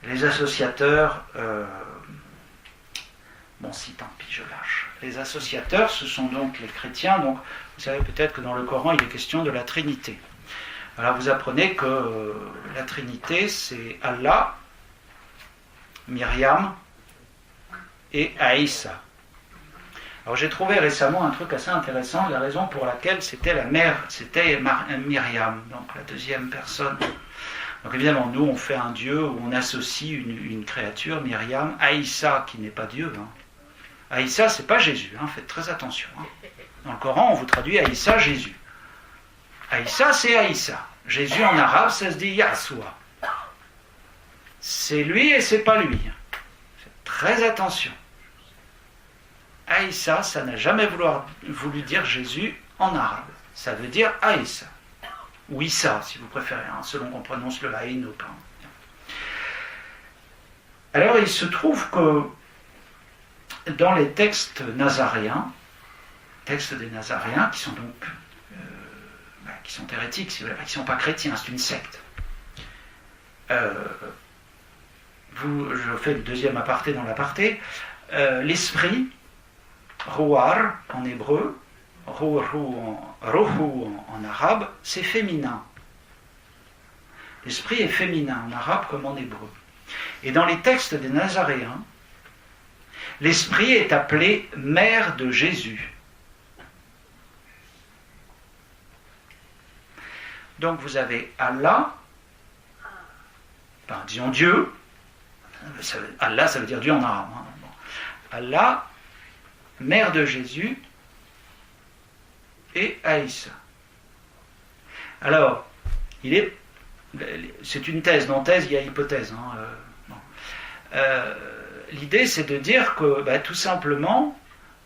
S1: Les associateurs, bon si tant pis, je lâche. Les associateurs, ce sont donc les chrétiens, donc vous savez peut-être que dans le Coran, il est question de la Trinité. Alors vous apprenez que la Trinité, c'est Allah, Myriam et Aïssa. Alors j'ai trouvé récemment un truc assez intéressant, la raison pour laquelle c'était la mère, c'était Myriam, donc la deuxième personne. Donc évidemment, nous on fait un Dieu où on associe une créature, Myriam, Aïssa qui n'est pas Dieu. Aïssa, c'est pas Jésus, faites très attention. Dans le Coran, on vous traduit Aïssa, Jésus. Aïssa, c'est Aïssa. Jésus en arabe, ça se dit Yahsoua. C'est lui et c'est pas lui. Faites très attention. Aïssa, ça n'a jamais voulu dire Jésus en arabe. Ça veut dire Aïssa. Ou Issa, si vous préférez, selon qu'on prononce le Aïn ou pas. Alors, il se trouve que dans les textes nazaréens, textes des Nazaréens, qui sont donc qui sont hérétiques, si vous voulez, qui ne sont pas chrétiens, c'est une secte. Je fais le deuxième aparté dans l'aparté. L'esprit, Ruar en hébreu, Ruhu en arabe, c'est féminin. L'esprit est féminin en arabe comme en hébreu. Et dans les textes des Nazaréens, l'esprit est appelé mère de Jésus. Donc vous avez Allah, disons Dieu, Allah ça veut dire Dieu en arabe. Allah, mère de Jésus, et Aïssa. Alors, c'est une thèse, dans thèse il y a hypothèse. L'idée c'est de dire que tout simplement,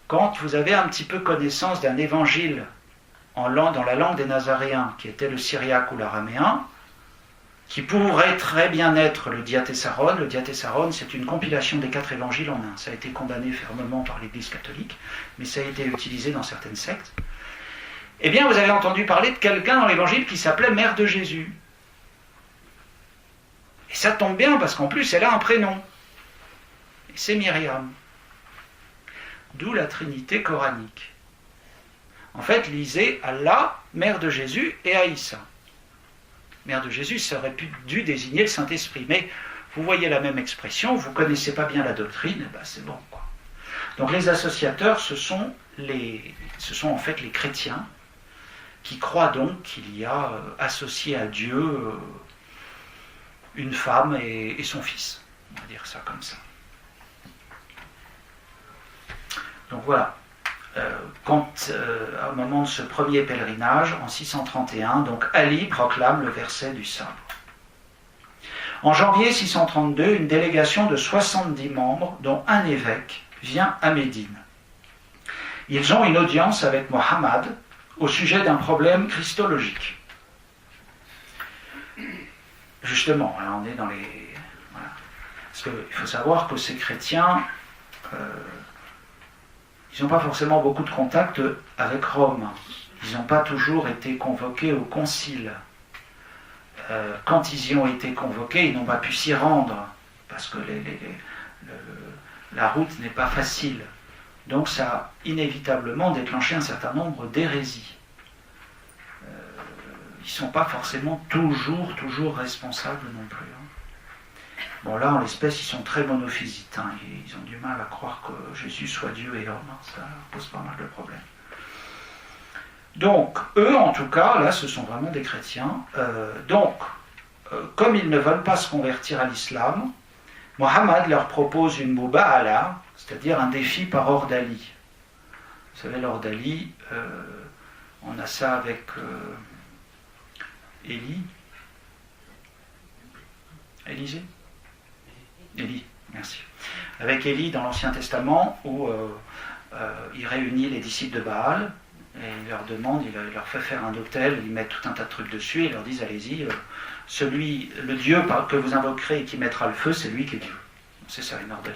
S1: quand vous avez un petit peu connaissance d'un évangile dans la langue des Nazaréens, qui était le syriaque ou l'araméen, qui pourrait très bien être le diatessaron. Le diatessaron, c'est une compilation des 4 évangiles en un. Ça a été condamné fermement par l'Église catholique, mais ça a été utilisé dans certaines sectes. Eh bien, vous avez entendu parler de quelqu'un dans l'évangile qui s'appelait Mère de Jésus. Et ça tombe bien, parce qu'en plus, elle a un prénom. Et c'est Myriam. D'où la Trinité coranique. En fait, lisez Allah, Mère de Jésus, et Aïssa. Mère de Jésus, ça aurait dû désigner le Saint-Esprit. Mais vous voyez la même expression, vous ne connaissez pas bien la doctrine, c'est bon, quoi. Donc les associateurs, ce sont en fait les chrétiens qui croient donc qu'il y a associé à Dieu une femme et son fils. On va dire ça comme ça. Donc voilà. Au moment de ce premier pèlerinage, en 631, donc Ali proclame le verset du sabre. En janvier 632, une délégation de 70 membres, dont un évêque, vient à Médine. Ils ont une audience avec Mohammed au sujet d'un problème christologique. Justement, là on est dans les... Voilà. Parce qu'il faut savoir que ces chrétiens... ils n'ont pas forcément beaucoup de contact avec Rome. Ils n'ont pas toujours été convoqués au concile. Quand ils y ont été convoqués, ils n'ont pas pu s'y rendre, parce que la route n'est pas facile. Donc ça a inévitablement déclenché un certain nombre d'hérésies. Ils ne sont pas forcément toujours responsables non plus. Bon là, en l'espèce, ils sont très monophysites. Ils ont du mal à croire que Jésus soit Dieu et homme. Ça pose pas mal de problèmes. Donc, eux, en tout cas, là, ce sont vraiment des chrétiens. comme ils ne veulent pas se convertir à l'islam, Mohammed leur propose une muba'ala, c'est-à-dire un défi par ordalie. Vous savez, l'ordalie, on a ça avec Élisée merci. Avec Élie dans l'Ancien Testament, où il réunit les disciples de Baal, et il leur demande, il leur fait faire un autel, il met tout un tas de trucs dessus, et ils leur disent, allez-y, le Dieu que vous invoquerez et qui mettra le feu, c'est lui qui est Dieu. C'est ça, une ordalie.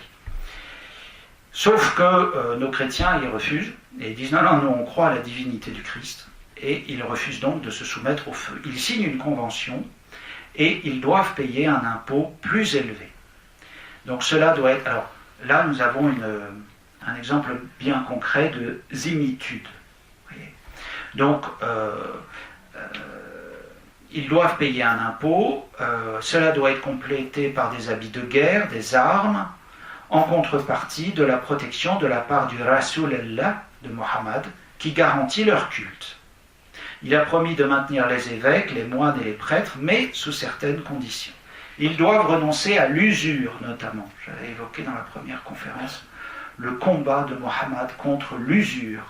S1: Sauf que nos chrétiens, ils refusent, et ils disent, non, nous on croit à la divinité du Christ, et ils refusent donc de se soumettre au feu. Ils signent une convention, et ils doivent payer un impôt plus élevé. Donc cela doit être... Alors là, nous avons un exemple bien concret de zimitude. Donc, ils doivent payer un impôt, cela doit être complété par des habits de guerre, des armes, en contrepartie de la protection de la part du Rasul Allah de Mohammed, qui garantit leur culte. Il a promis de maintenir les évêques, les moines et les prêtres, mais sous certaines conditions. Ils doivent renoncer à l'usure, notamment. J'avais évoqué dans la première conférence le combat de Mohammed contre l'usure,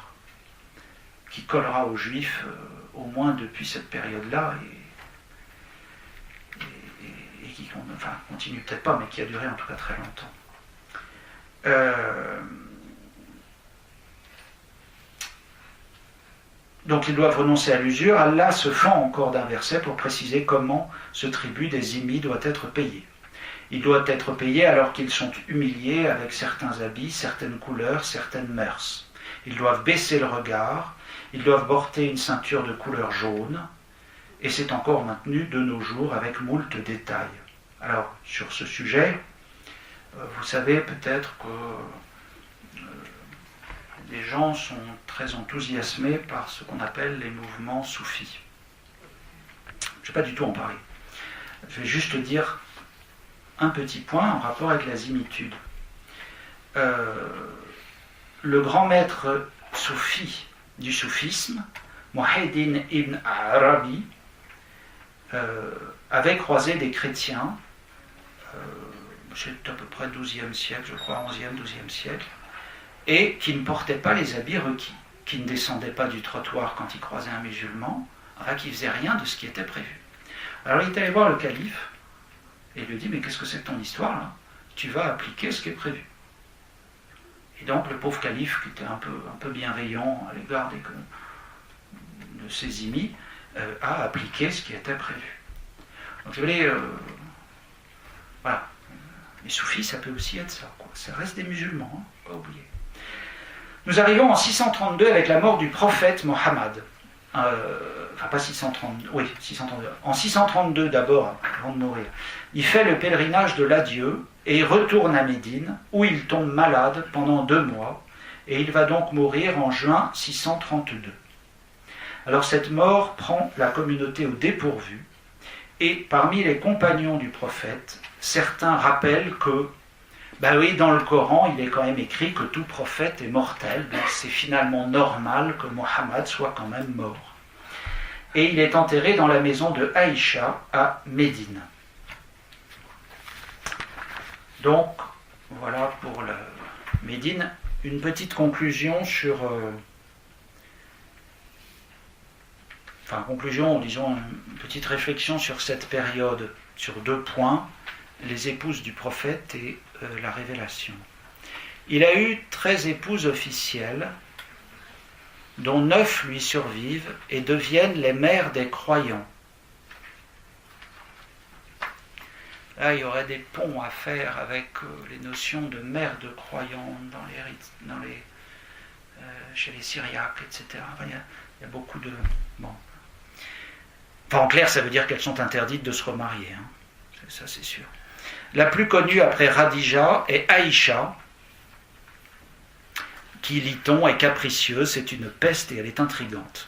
S1: qui collera aux Juifs, au moins depuis cette période-là, et qui continue peut-être pas, mais qui a duré en tout cas très longtemps. Donc ils doivent renoncer à l'usure. Allah se fend encore d'un verset pour préciser comment ce tribut des zimmis doit être payé. Il doit être payé alors qu'ils sont humiliés avec certains habits, certaines couleurs, certaines mœurs. Ils doivent baisser le regard, ils doivent porter une ceinture de couleur jaune, et c'est encore maintenu de nos jours avec moult détails. Alors, sur ce sujet, vous savez peut-être que les gens sont très enthousiasmés par ce qu'on appelle les mouvements soufis. Je ne vais pas du tout en parler. Je vais juste dire un petit point en rapport avec la zimitude. Le grand maître soufi du soufisme, Muhyiddin ibn Arabi, avait croisé des chrétiens, c'est à peu près 12e siècle, je crois, 11e, 12e siècle, et qui ne portaient pas les habits requis, qui ne descendaient pas du trottoir quand ils croisaient un musulman, enfin qui ne faisaient rien de ce qui était prévu. Alors il est allé voir le calife, et il lui dit, mais qu'est-ce que c'est que ton histoire là? Tu vas appliquer ce qui est prévu. Et donc le pauvre calife, qui était un peu bienveillant à l'égard de ses zimmis, a appliqué ce qui était prévu. Donc vous voyez, voilà. Les soufis, ça peut aussi être ça, quoi. Ça reste des musulmans, hein, pas oublier. Nous arrivons en 632 avec la mort du prophète Mohammed. Enfin, pas 632, oui, 632. En 632 d'abord, avant de mourir, il fait le pèlerinage de l'adieu et retourne à Médine, où il tombe malade pendant 2 mois, et il va donc mourir en juin 632. Alors cette mort prend la communauté au dépourvu, et parmi les compagnons du prophète, certains rappellent que, ben oui, dans le Coran, il est quand même écrit que tout prophète est mortel, donc c'est finalement normal que Mohammed soit quand même mort. Et il est enterré dans la maison de Aïcha à Médine. Donc, voilà pour le Médine. Une petite conclusion sur... disons une petite réflexion sur cette période, sur 2 points, les épouses du prophète et la révélation. Il a eu 13 épouses officielles, dont 9 lui survivent et deviennent les mères des croyants. Là, il y aurait des ponts à faire avec les notions de mère de croyants chez les Syriaques, etc. Enfin, il y a beaucoup de... Bon. Enfin, en clair, ça veut dire qu'elles sont interdites de se remarier. Hein. Ça, c'est sûr. La plus connue après Khadija est Aïcha, qui, lit-on, est capricieuse, c'est une peste et elle est intrigante.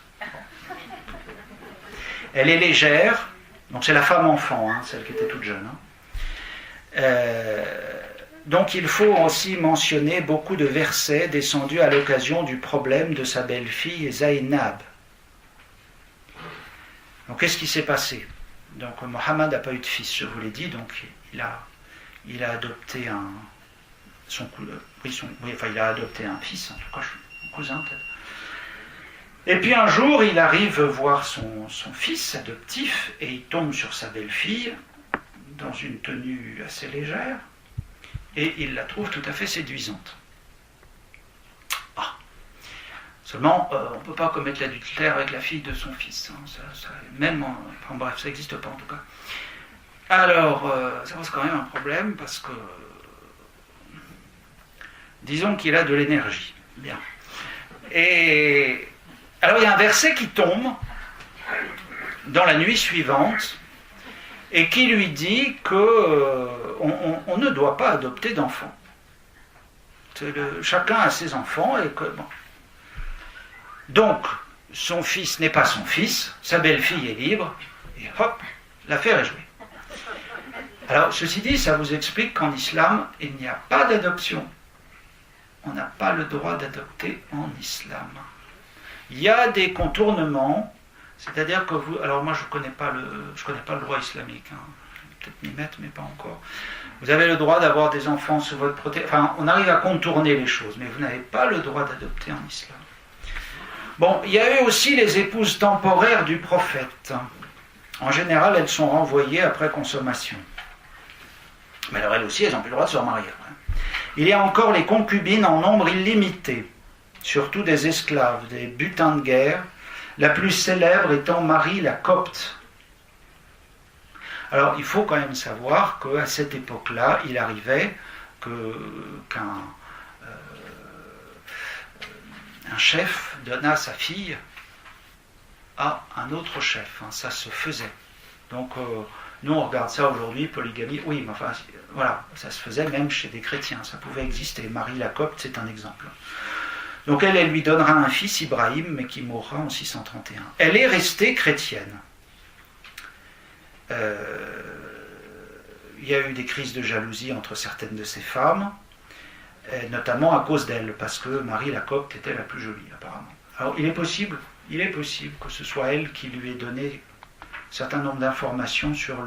S1: Elle est légère, donc c'est la femme enfant, hein, celle qui était toute jeune. Hein. Donc il faut aussi mentionner beaucoup de versets descendus à l'occasion du problème de sa belle-fille Zaynab. Donc qu'est-ce qui s'est passé? Donc Mohammed n'a pas eu de fils, je vous l'ai dit, donc il a adopté il a adopté un fils, en tout cas son cousin peut-être. Et puis un jour, il arrive voir son fils adoptif et il tombe sur sa belle-fille dans une tenue assez légère et il la trouve tout à fait séduisante. Seulement, on ne peut pas commettre l'adultère avec la fille de son fils. Bref, ça n'existe pas en tout cas. Alors, ça pose quand même un problème parce que, disons qu'il a de l'énergie. Bien. Et alors, il y a un verset qui tombe dans la nuit suivante et qui lui dit qu'on ne doit pas adopter d'enfants. Chacun a ses enfants et que... Bon. Donc, son fils n'est pas son fils, sa belle-fille est libre, et hop, l'affaire est jouée. Alors, ceci dit, ça vous explique qu'en islam, il n'y a pas d'adoption. On n'a pas le droit d'adopter en islam. Il y a des contournements, c'est-à-dire que vous... Alors moi, je connais pas le droit islamique, hein. Je vais peut-être m'y mettre, mais pas encore. Vous avez le droit d'avoir des enfants sous votre protection. Enfin, on arrive à contourner les choses, mais vous n'avez pas le droit d'adopter en islam. Bon, il y a eu aussi les épouses temporaires du prophète. En général, elles sont renvoyées après consommation. Mais alors elles aussi, elles n'ont plus le droit de se remarier. Il y a encore les concubines en nombre illimité, surtout des esclaves, des butins de guerre, la plus célèbre étant Marie la Copte. Alors il faut quand même savoir qu'à cette époque-là, il arrivait qu'un chef donna sa fille à un autre chef. Ça se faisait. Donc nous on regarde ça aujourd'hui, polygamie, oui, mais enfin voilà, ça se faisait même chez des chrétiens, ça pouvait exister. Marie la Copte, c'est un exemple. Donc elle lui donnera un fils, Ibrahim, mais qui mourra en 631. Elle est restée chrétienne. Il y a eu des crises de jalousie entre certaines de ces femmes, notamment à cause d'elle, parce que Marie la Copte était la plus jolie, apparemment. Alors il est possible que ce soit elle qui lui ait donné un certain nombre d'informations sur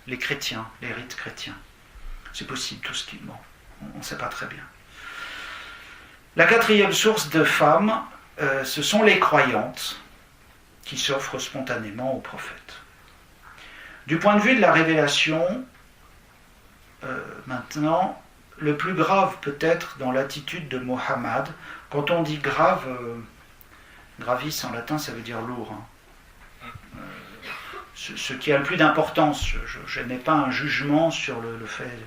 S1: les chrétiens, les rites chrétiens. C'est possible, tout ce qui... Bon, on ne sait pas très bien. La quatrième source de femmes, ce sont les croyantes qui s'offrent spontanément au prophète. Du point de vue de la révélation, maintenant, le plus grave peut-être dans l'attitude de Mohammed, quand on dit grave, gravis en latin ça veut dire lourd, hein. Ce qui a le plus d'importance, je n'ai pas un jugement sur le fait,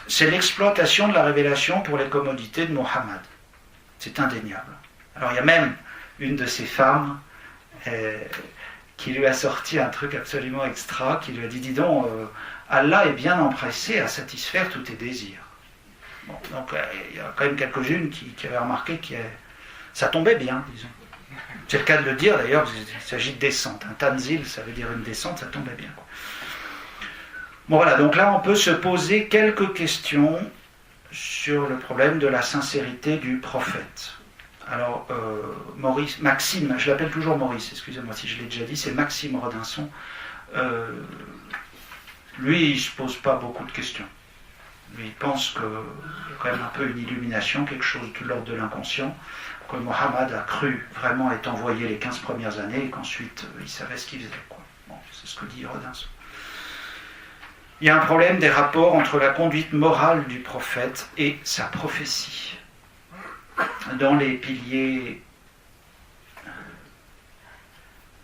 S1: c'est l'exploitation de la révélation pour les commodités de Mohammed. C'est indéniable. Alors il y a même une de ces femmes qui lui a sorti un truc absolument extra, qui lui a dit, dis donc, Allah est bien empressé à satisfaire tous tes désirs. Bon, donc il y a quand même quelques-unes qui avaient remarqué que ça tombait bien, disons. C'est le cas de le dire d'ailleurs, il s'agit de descente. Un tanzil, ça veut dire une descente, ça tombait bien, quoi. Bon voilà, donc là on peut se poser quelques questions sur le problème de la sincérité du prophète. Alors, Maxime, je l'appelle toujours Maurice, excusez-moi si je l'ai déjà dit, c'est Maxime Rodinson. Lui, il ne se pose pas beaucoup de questions. Lui, il pense qu'il y a quand même un peu une illumination, quelque chose de l'ordre de l'inconscient, que Mohammed a cru vraiment être envoyé les 15 premières années et qu'ensuite il savait ce qu'il faisait, quoi. Bon, c'est ce que dit Rodinson. Il y a un problème des rapports entre la conduite morale du prophète et sa prophétie. Dans les piliers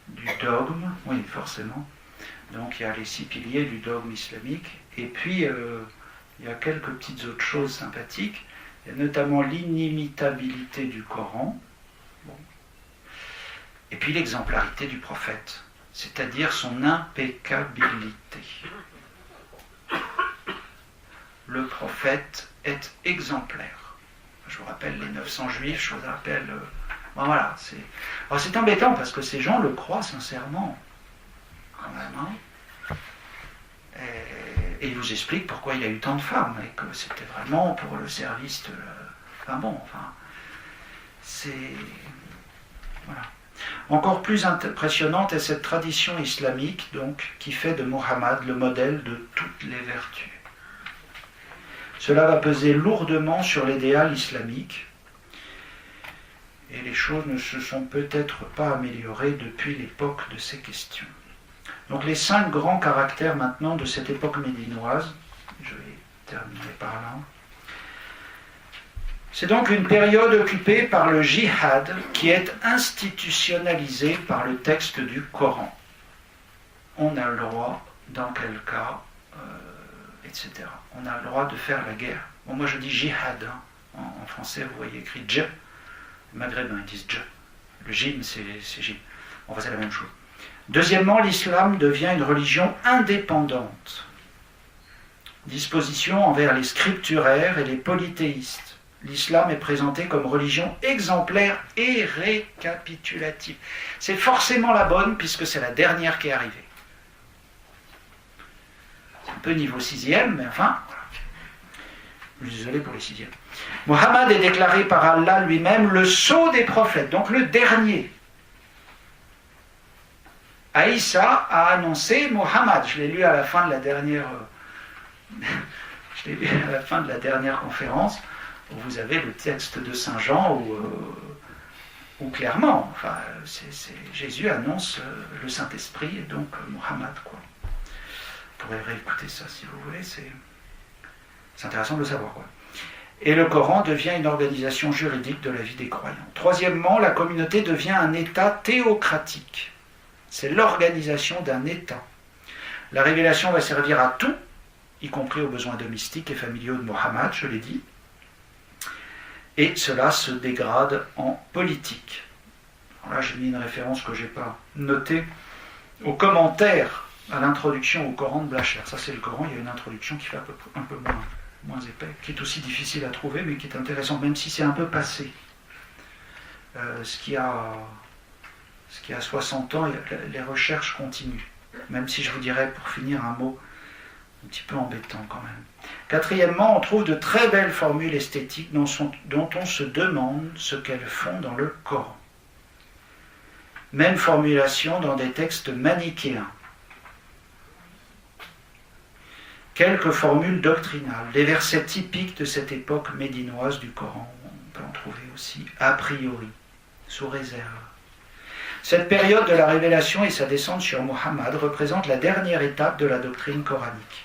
S1: du dogme, oui, forcément. Donc il y a les 6 piliers du dogme islamique. Et puis il y a quelques petites autres choses sympathiques. Il y a notamment l'inimitabilité du Coran. Bon. Et puis l'exemplarité du prophète, c'est-à-dire son impeccabilité. Le prophète est exemplaire. Je vous rappelle les 900 juifs, je vous rappelle... Bon, voilà, c'est embêtant parce que ces gens le croient sincèrement, quand même. Hein. Et il vous explique pourquoi il a eu tant de femmes et que c'était vraiment pour le service de... Enfin bon, enfin... C'est... Voilà. Encore plus impressionnante est cette tradition islamique, donc, qui fait de Muhammad le modèle de toutes les vertus. Cela va peser lourdement sur l'idéal islamique, et les choses ne se sont peut-être pas améliorées depuis l'époque de ces questions. Donc les 5 grands caractères maintenant de cette époque médinoise, je vais terminer par là. C'est donc une période occupée par le jihad qui est institutionnalisé par le texte du Coran. On a le droit, dans quel cas, etc. On a le droit de faire la guerre. Bon, moi je dis jihad, hein. En français vous voyez écrit dj. Les maghrébins ils disent dj. Le jim c'est jim. Enfin c'est la même chose. Deuxièmement, l'islam devient une religion indépendante. Disposition envers les scripturaires et les polythéistes. L'islam est présenté comme religion exemplaire et récapitulative. C'est forcément la bonne puisque c'est la dernière qui est arrivée. C'est un peu niveau 6e, mais enfin, je suis désolé pour les 6e. Muhammad est déclaré par Allah lui-même le sceau des prophètes, donc le dernier. Aïssa a annoncé Muhammad. Je l'ai lu à la fin de la dernière. Je l'ai lu à la fin de la dernière conférence. Vous avez le texte de Saint Jean où clairement, enfin, Jésus annonce le Saint-Esprit et donc Muhammad, quoi. Vous pourrez réécouter ça si vous voulez, c'est intéressant de le savoir, quoi. Et le Coran devient une organisation juridique de la vie des croyants. Troisièmement, la communauté devient un État théocratique. C'est l'organisation d'un État. La révélation va servir à tout, y compris aux besoins domestiques et familiaux de Muhammad, je l'ai dit. Et cela se dégrade en politique. Alors là, j'ai mis une référence que je n'ai pas notée au commentaire à l'introduction au Coran de Blacher. Ça, c'est le Coran, il y a une introduction qui fait un peu moins épais, qui est aussi difficile à trouver, mais qui est intéressante, même si c'est un peu passé. Ce qui a 60 ans, les recherches continuent. Même si je vous dirais, pour finir, un mot un petit peu embêtant quand même. Quatrièmement, on trouve de très belles formules esthétiques dont on se demande ce qu'elles font dans le Coran. Même formulation dans des textes manichéens. Quelques formules doctrinales, les versets typiques de cette époque médinoise du Coran, on peut en trouver aussi a priori, sous réserve. Cette période de la révélation et sa descente sur Muhammad représente la dernière étape de la doctrine coranique.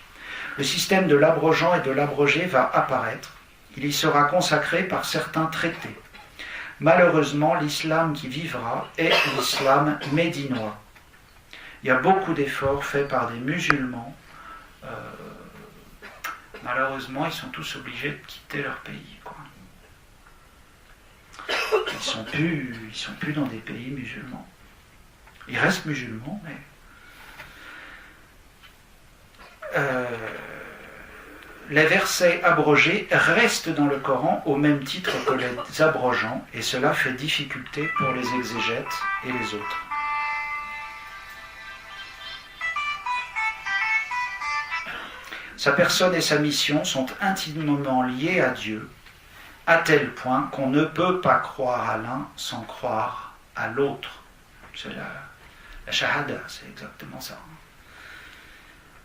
S1: Le système de l'abrogeant et de l'abrogé va apparaître. Il y sera consacré par certains traités. Malheureusement, l'islam qui vivra est l'islam médinois. Il y a beaucoup d'efforts faits par des musulmans. Malheureusement, ils sont tous obligés de quitter leur pays, quoi. Ils sont plus dans des pays musulmans. Ils restent musulmans, mais les versets abrogés restent dans le Coran au même titre que les abrogeants, et cela fait difficulté pour les exégètes et les autres. Sa personne et sa mission sont intimement liées à Dieu, à tel point qu'on ne peut pas croire à l'un sans croire à l'autre. C'est la shahada, c'est exactement ça.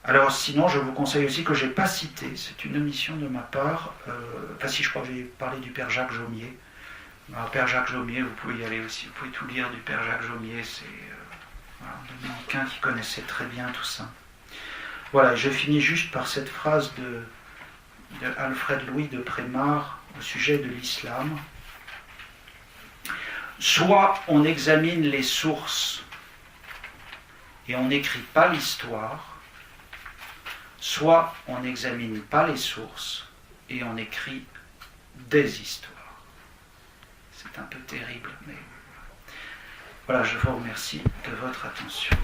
S1: Alors sinon, je vous conseille aussi que je n'ai pas cité, c'est une omission de ma part, si je crois que j'ai parlé du Père Jacques Jaumier. Alors, Père Jacques Jaumier, vous pouvez y aller aussi, vous pouvez tout lire du Père Jacques Jaumier, c'est quelqu'un qui connaissait très bien tout ça. Voilà, je finis juste par cette phrase de Alfred Louis de Prémar au sujet de l'islam. Soit on examine les sources et on n'écrit pas l'histoire, soit on n'examine pas les sources et on écrit des histoires. C'est un peu terrible, mais voilà, je vous remercie de votre attention.